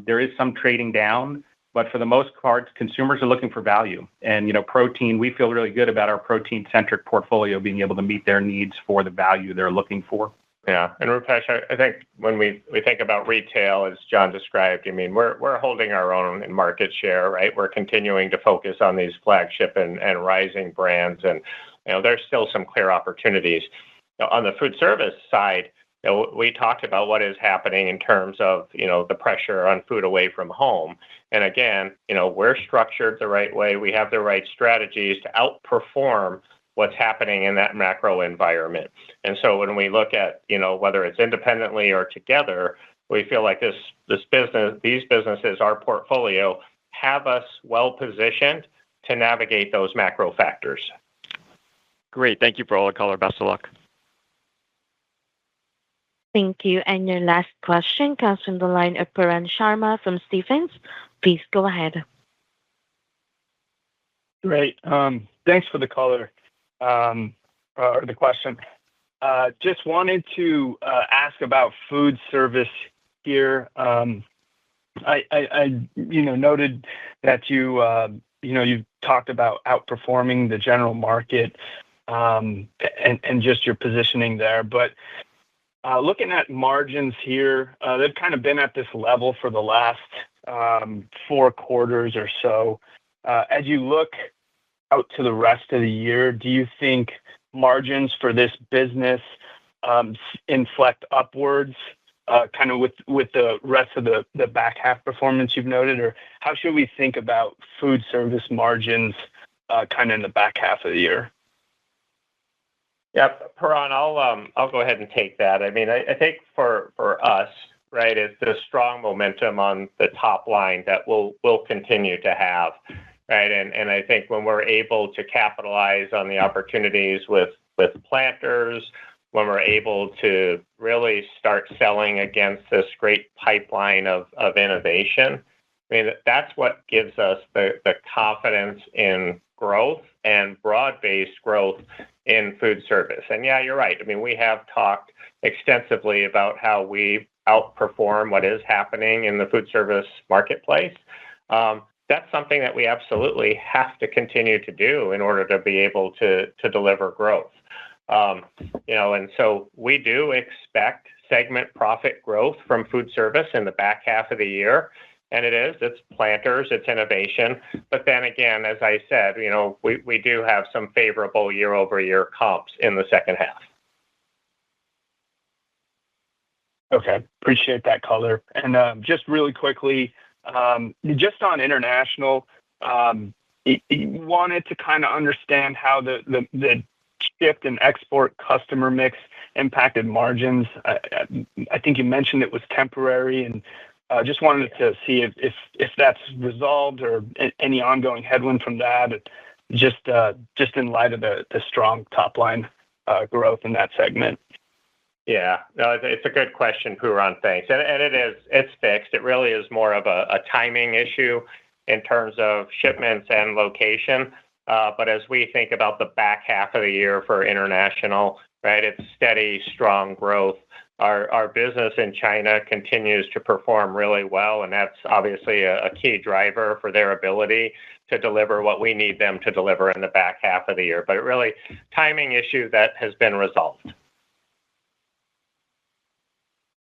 There is some trading down, but for the most part, consumers are looking for value. And, protein, we feel really good about our protein-centric portfolio being able to meet their needs for the value they're looking for. Yeah. And Rupesh, I think when we think about retail, as John described, we're holding our own in market share, right? We're continuing to focus on these flagship and rising brands. And, there's still some clear opportunities. On the food service side, we talked about what is happening in terms of, the pressure on food away from home. And again, we're structured the right way. We have the right strategies to outperform what's happening in that macro environment. And so when we look at, whether it's independently or together, we feel like these businesses, our portfolio, have us well positioned to navigate those macro factors. Great. Thank you for all the color. Best of luck. Thank you. And your last question comes from the line of Pooran Sharma from Stephens. Please go ahead. Great. Thanks for the color or the question. Just wanted to ask about food service here. I noted that you talked about outperforming the general market and just your positioning there. But looking at margins here, they've kind of been at this level for the last 4 quarters or so. As you look out to the rest of the year, do you think margins for this business inflect upwards kind of with the rest of the back half performance you've noted? Or how should we think about food service margins kind of in the back half of the year? Yep, Paran, I'll go ahead and take that. I mean, I think for us, right, it's the strong momentum on the top line that we'll continue to have, right? And I think when we're able to capitalize on the opportunities with planters, when we're able to really start selling against this great pipeline of innovation, I mean, that's what gives us the confidence in growth and broad-based growth in food service. And yeah, you're right. I mean, we have talked extensively about how we outperform what is happening in the food service marketplace. That's something that we absolutely have to continue to do in order to be able to deliver growth. And so we do expect segment profit growth from food service in the back half of the year. And it's planters, it's innovation. But then again, as I said, we do have some favorable year-over-year comps in the second half. Okay, appreciate that color. And just really quickly, just on international, wanted to kind of understand how the shift in export customer mix impacted margins. I think you mentioned it was temporary, and just wanted to see if that's resolved or any ongoing headwind from that, just in light of the strong top line growth in that segment. Yeah, no, it's a good question, Puran. Thanks. And it's fixed. It really is more of a timing issue in terms of shipments and location. But as we think about the back half of the year for international, right, it's steady, strong growth. Our business in China continues to perform really well, and that's obviously a key driver for their ability to deliver what we need them to deliver in the back half of the year. But really, timing issue that has been resolved.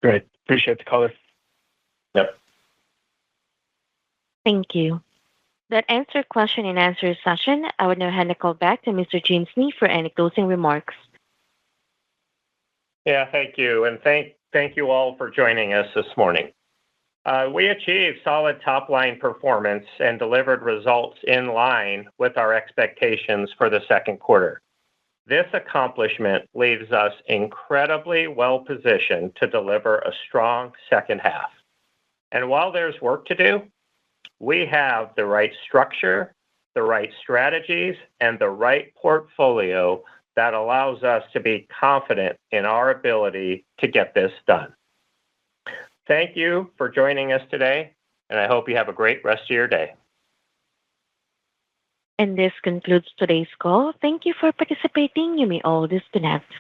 Great. Appreciate the color. Yep. Thank you. That ends our question and answer session. I would now hand the call back to Mr. Jim Snee for any closing remarks. Yeah, thank you. And thank you all for joining us this morning. We achieved solid top-line performance and delivered results in line with our expectations for the second quarter. This accomplishment leaves us incredibly well-positioned to deliver a strong second half. And while there's work to do, we have the right structure, the right strategies, and the right portfolio that allows us to be confident in our ability to get this done. Thank you for joining us today, and I hope you have a great rest of your day. And this concludes today's call. Thank you for participating. You may all disconnect.